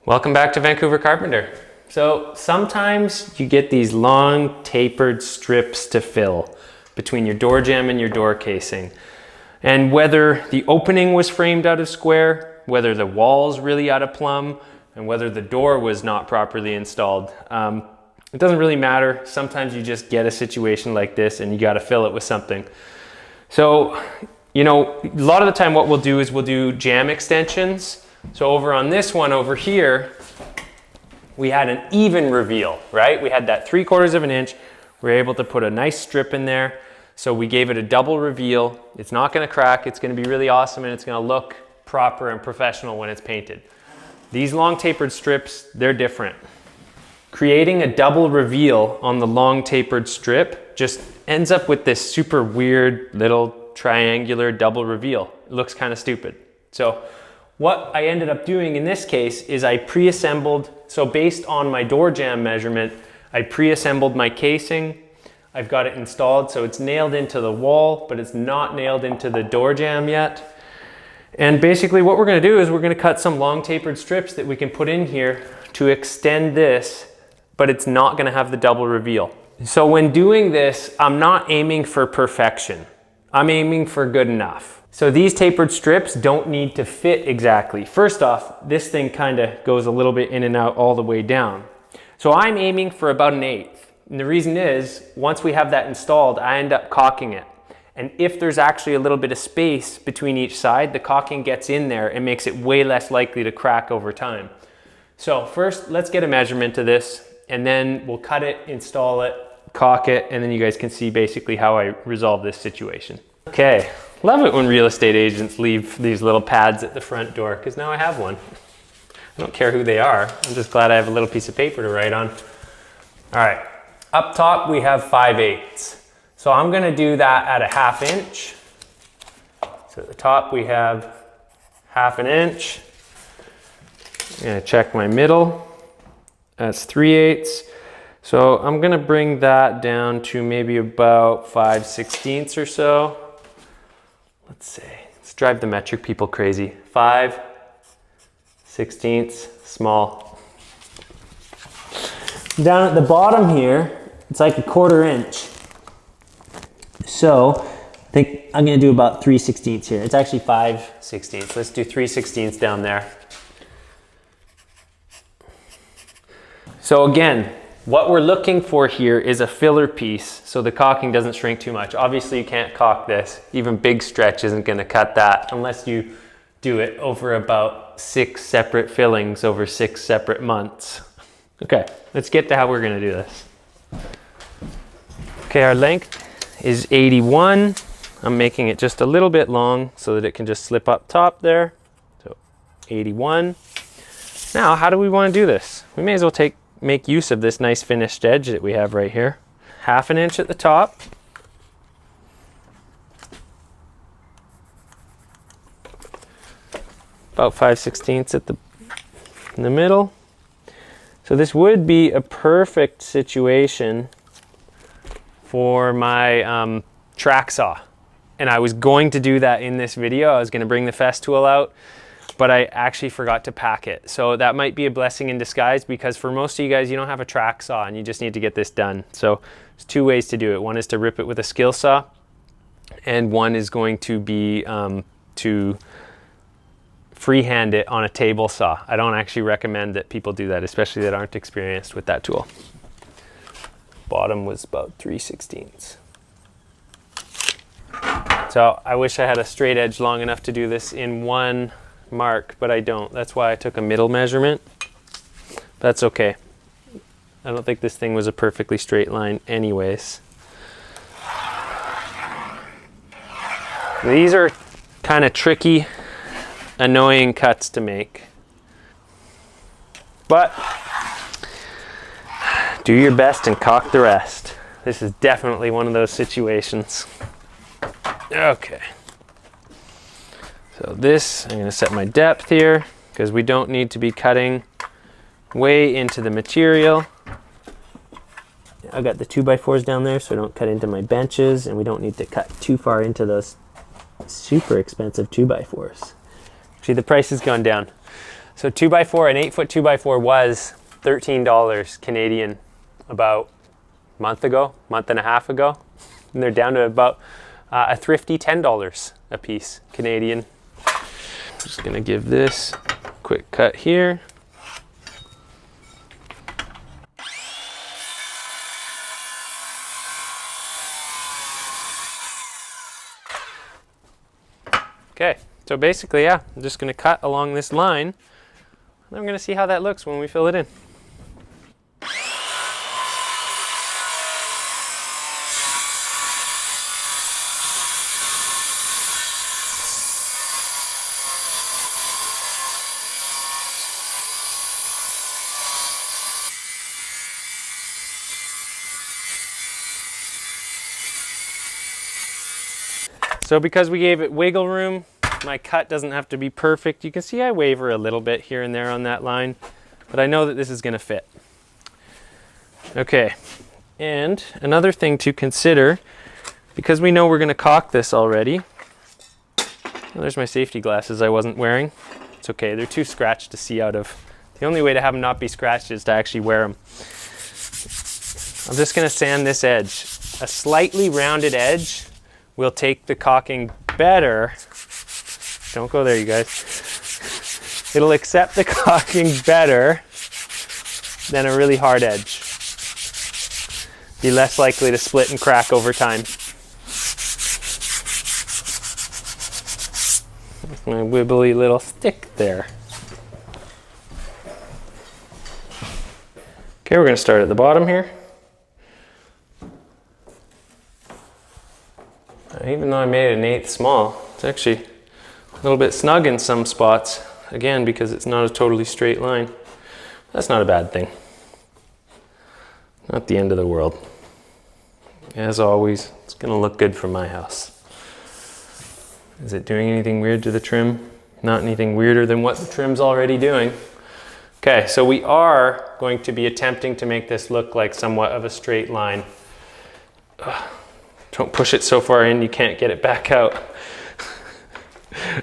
Welcome back to Vancouver Carpenter. So sometimes you get these long tapered strips to fill between your door jamb and your door casing. And whether the opening was framed out of square, whether the wall's really out of plumb, and whether the door was not properly installed, it doesn't really matter. Sometimes you just get a situation like this and you got to fill it with something. So, you know, a lot of the time what we'll do is we'll do jamb extensions. So over on this one over here, we had an even reveal, right? We had that 3/4 of an inch. We were able to put a nice strip in there. So we gave it a double reveal. It's not gonna crack. It's gonna be really awesome and it's gonna look proper and professional when it's painted. These long tapered strips, they're different. Creating a double reveal on the long tapered strip just ends up with this super weird little triangular double reveal. It looks kind of stupid. So what I ended up doing in this case is I pre-assembled, so based on my door jamb measurement, I pre-assembled my casing. I've got it installed so it's nailed into the wall, but it's not nailed into the door jamb yet. And basically what we're gonna do is we're gonna cut some long tapered strips that we can put in here to extend this, but it's not gonna have the double reveal. So when doing this, I'm not aiming for perfection. I'm aiming for good enough. So these tapered strips don't need to fit exactly. First off, this thing kind of goes a little bit in and out all the way down. So I'm aiming for about 1/8. And the reason is, once we have that installed, I end up caulking it. And if there's actually a little bit of space between each side, the caulking gets in there and makes it way less likely to crack over time. So first, let's get a measurement of this, and then we'll cut it, install it, caulk it, and then you guys can see basically how I resolve this situation. Okay, love it when real estate agents leave these little pads at the front door, because now I have one. I don't care who they are. I'm just glad I have a little piece of paper to write on. All right, up top we have 5/8. So I'm gonna do that at a 1/2 inch. So at the top we have 1/2 inch. I'm gonna check my middle. That's 3/8. So I'm gonna bring that down to maybe about 5/16 or so. Let's see, let's drive the metric people crazy. 5/16 small. Down at the bottom here, it's like a 1/4 inch. So I think I'm gonna do about 3/16 here. It's actually 5/16. Let's do 3/16 down there. So again, what we're looking for here is a filler piece so the caulking doesn't shrink too much. Obviously you can't caulk this. Even big stretch isn't gonna cut that unless you do it over about 6 separate fillings over 6 separate months. Okay, let's get to how we're gonna do this. Okay, our length is 81. I'm making it just a little bit long so that it can just slip up top there. So 81. Now, how do we wanna do this? We may as well make use of this nice finished edge that we have right here. 1/2 inch at the top. About 5/16 in the middle. So this would be a perfect situation for my track saw. And I was going to do that in this video. I was gonna bring the festool out, but I actually forgot to pack it. So that might be a blessing in disguise, because for most of you guys, you don't have a track saw and you just need to get this done. So there's 2 ways to do it. One is to rip it with a skill saw, and one is going to be to freehand it on a table saw. I don't actually recommend that people do that, especially that aren't experienced with that tool. Bottom was about 3/16. So I wish I had a straight edge long enough to do this in one mark, but I don't. That's why I took a middle measurement. That's okay. I don't think this thing was a perfectly straight line anyways. These are kind of tricky, annoying cuts to make, but do your best and caulk the rest. This is definitely one of those situations. Okay. So this, I'm gonna set my depth here because we don't need to be cutting way into the material. I've got the 2x4s down there so I don't cut into my benches, and we don't need to cut too far into those super expensive 2x4s. Actually, the price has gone down. So 2x4, an 8-foot 2x4 was $13 Canadian about a month and a half ago. And they're down to about a thrifty $10 a piece Canadian. Just gonna give this a quick cut here. Okay, so basically, yeah, I'm just gonna cut along this line, and I'm gonna see how that looks when we fill it in. So because we gave it wiggle room, my cut doesn't have to be perfect. You can see I waver a little bit here and there on that line, but I know that this is gonna fit. Okay, and another thing to consider, because we know we're gonna caulk this already. Well, there's my safety glasses I wasn't wearing. It's okay, they're too scratched to see out of. The only way to have them not be scratched is to actually wear them. I'm just gonna sand this edge. A slightly rounded edge will take the caulking better. Don't go there, you guys. It'll accept the caulking better than a really hard edge. Be less likely to split and crack over time. My wibbly little stick there. Okay, we're gonna start at the bottom here. Even though I made it an 1/8 small, it's actually a little bit snug in some spots, again, because it's not a totally straight line. That's not a bad thing. Not the end of the world. As always, it's gonna look good for my house. Is it doing anything weird to the trim? Not anything weirder than what the trim's already doing. Okay, so we are going to be attempting to make this look like somewhat of a straight line. Ugh. Don't push it so far in you can't get it back out.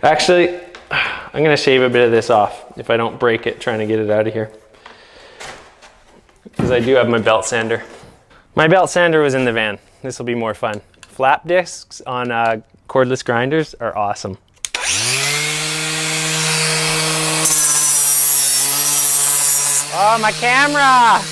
Actually, I'm gonna shave a bit of this off if I don't break it trying to get it out of here. Because I do have my belt sander. My belt sander was in the van. This will be more fun. Flap discs on cordless grinders are awesome. Oh, my camera!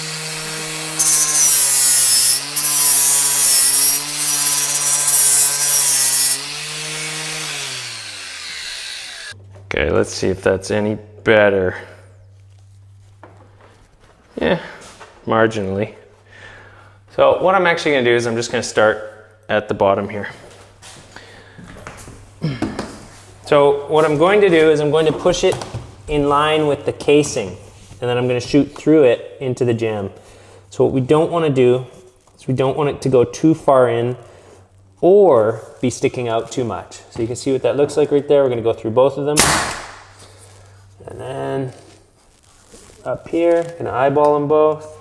Okay, let's see if that's any better. Yeah, marginally. So what I'm actually gonna do is I'm just gonna start at the bottom here. So what I'm going to do is I'm going to push it in line with the casing, and then I'm gonna shoot through it into the jamb. So what we don't wanna do is we don't want it to go too far in or be sticking out too much. So you can see what that looks like right there. We're gonna go through both of them. And then up here, gonna eyeball them both.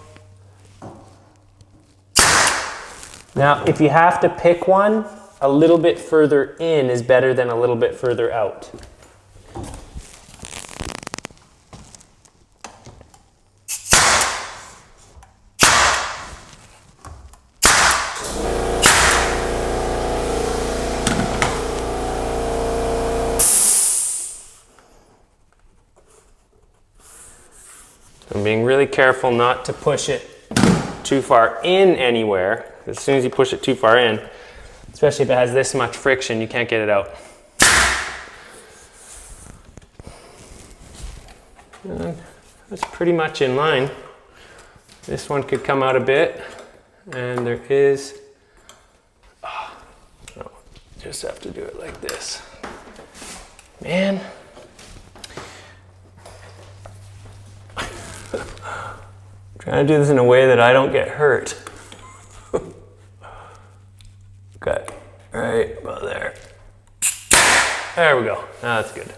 Now, if you have to pick one, a little bit further in is better than a little bit further out. I'm being really careful not to push it too far in anywhere. As soon as you push it too far in, especially if it has this much friction, you can't get it out. And that's pretty much in line. This one could come out a bit, and there is, oh, no, just have to do it like this. Man. Trying to do this in a way that I don't get hurt. Okay, right about there. There we go. Now that's good.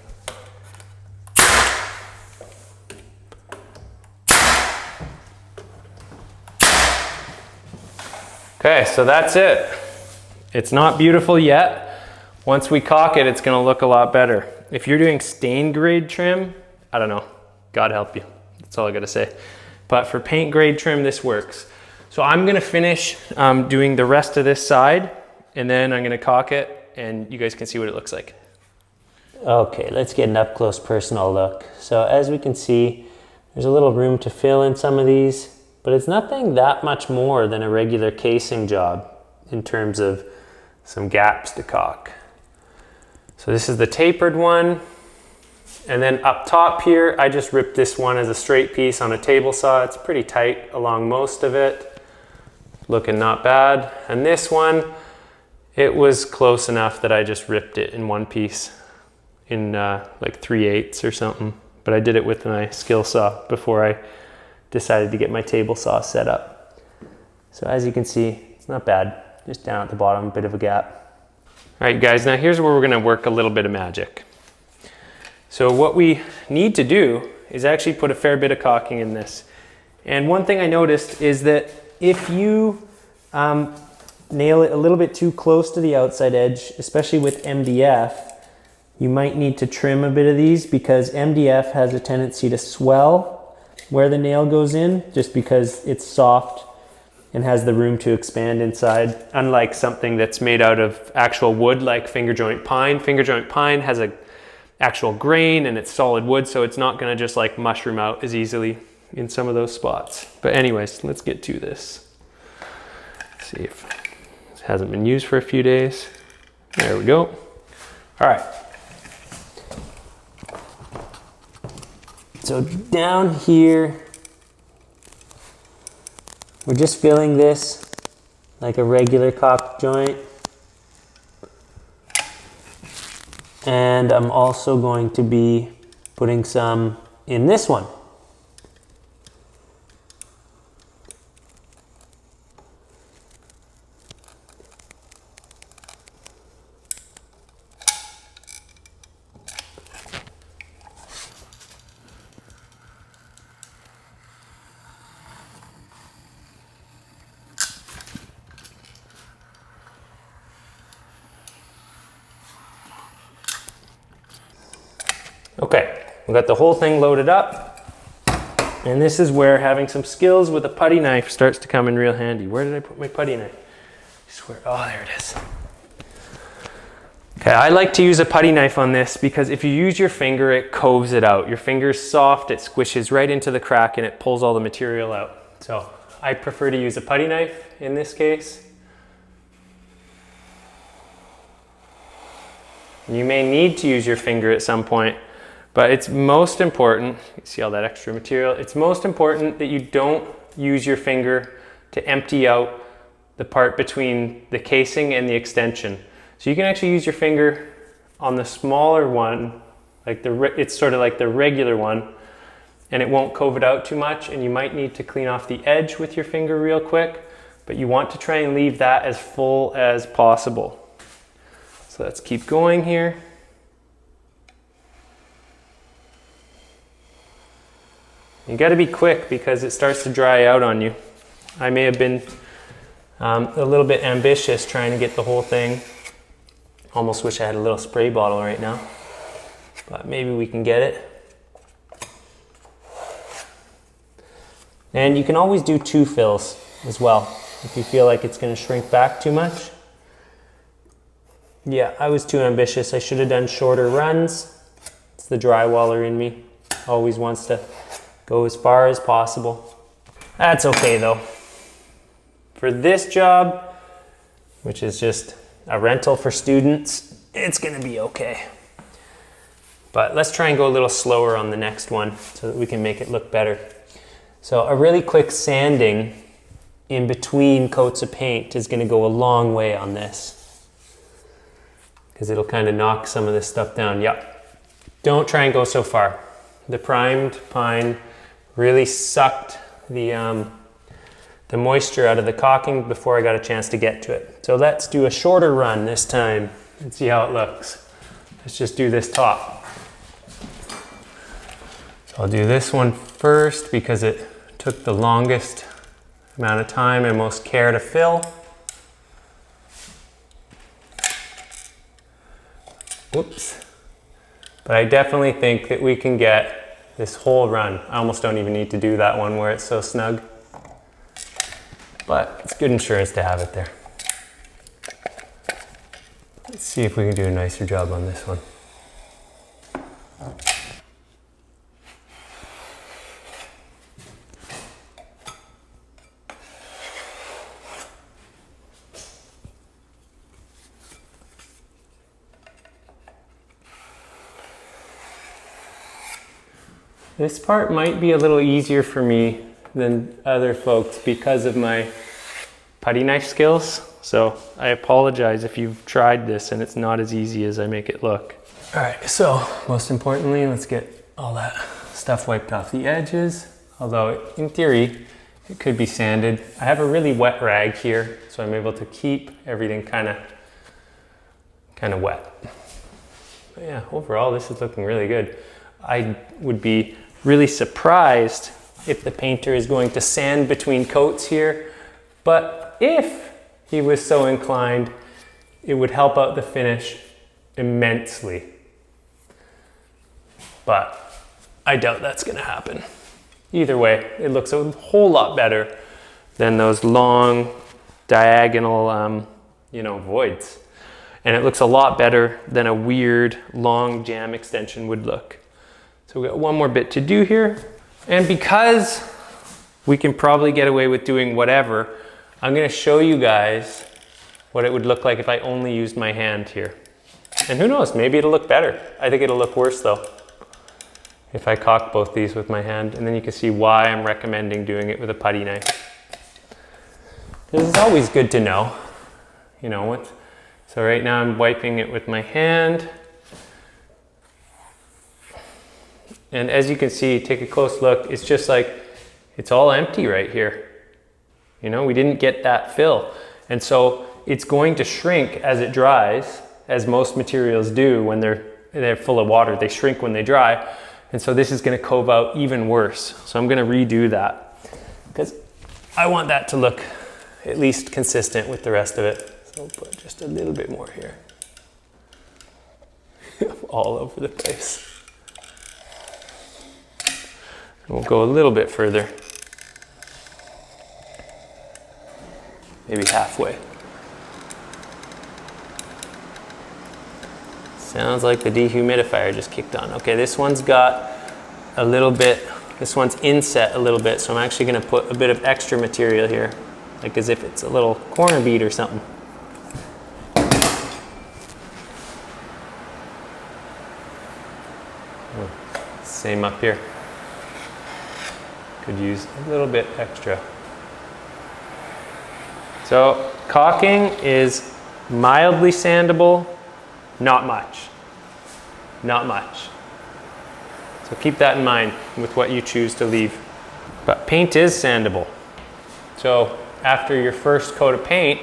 Okay, so that's it. It's not beautiful yet. Once we caulk it, it's gonna look a lot better. If you're doing stain grade trim, I don't know. God help you. That's all I gotta say. But for paint grade trim, this works. So I'm gonna finish doing the rest of this side, and then I'm gonna caulk it, and you guys can see what it looks like. Okay, let's get an up close personal look. So as we can see, there's a little room to fill in some of these, but it's nothing that much more than a regular casing job in terms of some gaps to caulk. So this is the tapered one. And then up top here, I just ripped this one as a straight piece on a table saw. It's pretty tight along most of it. Looking not bad. And this one, it was close enough that I just ripped it in one piece in like 3/8 or something. But I did it with my skill saw before I decided to get my table saw set up. So as you can see, it's not bad. Just down at the bottom, a bit of a gap. All right, guys, now here's where we're gonna work a little bit of magic. So what we need to do is actually put a fair bit of caulking in this. And one thing I noticed is that if you nail it a little bit too close to the outside edge, especially with MDF, you might need to trim a bit of these because MDF has a tendency to swell where the nail goes in just because it's soft and has the room to expand inside, unlike something that's made out of actual wood like finger joint pine. Finger joint pine has a actual grain and it's solid wood, so it's not gonna just like mushroom out as easily in some of those spots. But anyways, let's get to this. See if it hasn't been used for a few days. There we go. All right. So down here, we're just filling this like a regular caulk joint. And I'm also going to be putting some in this one. Okay, we got the whole thing loaded up. And this is where having some skills with a putty knife starts to come in real handy. Where did I put my putty knife? I swear, oh, there it is. Okay, I like to use a putty knife on this because if you use your finger, it coves it out. Your finger's soft, it squishes right into the crack and it pulls all the material out. So I prefer to use a putty knife in this case. You may need to use your finger at some point, but it's most important, you see all that extra material, it's most important that you don't use your finger to empty out the part between the casing and the extension. So you can actually use your finger on the smaller one, like it's sort of like the regular one, and it won't cove it out too much, and you might need to clean off the edge with your finger real quick, but you want to try and leave that as full as possible. So let's keep going here. You got to be quick because it starts to dry out on you. I may have been a little bit ambitious trying to get the whole thing. Almost wish I had a little spray bottle right now, but maybe we can get it. And you can always do 2 fills as well if you feel like it's going to shrink back too much. Yeah, I was too ambitious. I should have done shorter runs. It's the drywaller in me. Always wants to go as far as possible. That's okay though. For this job, which is just a rental for students, it's gonna be okay. But let's try and go a little slower on the next one so that we can make it look better. So a really quick sanding in between coats of paint is gonna go a long way on this, because it'll kind of knock some of this stuff down. Yep. Don't try and go so far. The primed pine really sucked the moisture out of the caulking before I got a chance to get to it. So let's do a shorter run this time and see how it looks. Let's just do this top. So I'll do this one first because it took the longest amount of time and most care to fill. Whoops. But I definitely think that we can get this whole run. I almost don't even need to do that one where it's so snug. But it's good insurance to have it there. Let's see if we can do a nicer job on this one. This part might be a little easier for me than other folks because of my putty knife skills. So I apologize if you've tried this and it's not as easy as I make it look. All right, so most importantly, let's get all that stuff wiped off the edges. Although in theory, it could be sanded. I have a really wet rag here, so I'm able to keep everything kind of wet. But yeah, overall, this is looking really good. I would be really surprised if the painter is going to sand between coats here, but if he was so inclined, it would help out the finish immensely. But I doubt that's gonna happen. Either way, it looks a whole lot better than those long diagonal voids. And it looks a lot better than a weird long jam extension would look. So we got one more bit to do here. And because we can probably get away with doing whatever, I'm gonna show you guys what it would look like if I only used my hand here. And who knows, maybe it'll look better. I think it'll look worse though, if I caulk both these with my hand, and then you can see why I'm recommending doing it with a putty knife. This is always good to know, you know what? So right now I'm wiping it with my hand. And as you can see, take a close look, it's just like, it's all empty right here. You know, we didn't get that fill. And so it's going to shrink as it dries, as most materials do when they're full of water. They shrink when they dry. And so this is gonna cove out even worse. So I'm gonna redo that because I want that to look at least consistent with the rest of it. So I'll put just a little bit more here. All over the place. We'll go a little bit further. Maybe halfway. Sounds like the dehumidifier just kicked on. Okay, this one's got a little bit, this one's inset a little bit, so I'm actually gonna put a bit of extra material here, like as if it's a little corner bead or something. Same up here. Could use a little bit extra. So caulking is mildly sandable, not much. Not much. So keep that in mind with what you choose to leave. But paint is sandable. So after your first coat of paint,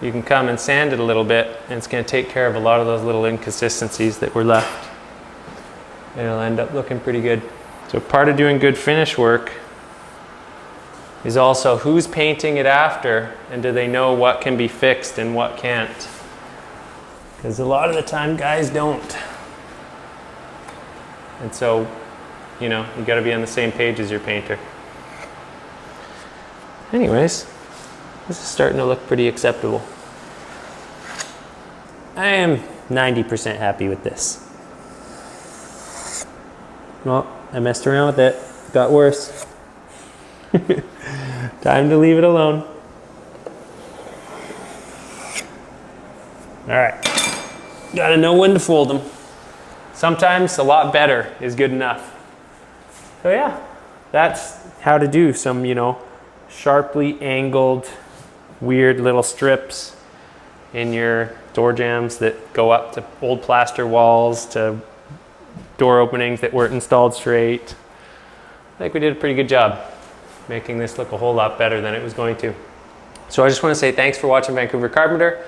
you can come and sand it a little bit, and it's going to take care of a lot of those little inconsistencies that were left. And it'll end up looking pretty good. So part of doing good finish work is also who's painting it after, and do they know what can be fixed and what can't? Because a lot of the time guys don't. And so, you know, you gotta be on the same page as your painter. Anyways, this is starting to look pretty acceptable. I am 90% happy with this. Well, I messed around with it, got worse. Time to leave it alone. All right, gotta know when to fold them. Sometimes a lot better is good enough. So yeah, that's how to do some, you know, sharply angled, weird little strips in your door jambs that go up to old plaster walls, to door openings that weren't installed straight. I think we did a pretty good job making this look a whole lot better than it was going to. So I just want to say thanks for watching Vancouver Carpenter.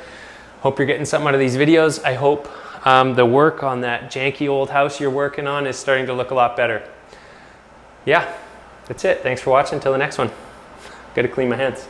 Hope you're getting something out of these videos. I hope the work on that janky old house you're working on is starting to look a lot better. Yeah, that's it. Thanks for watching. Until the next one. Gotta clean my hands.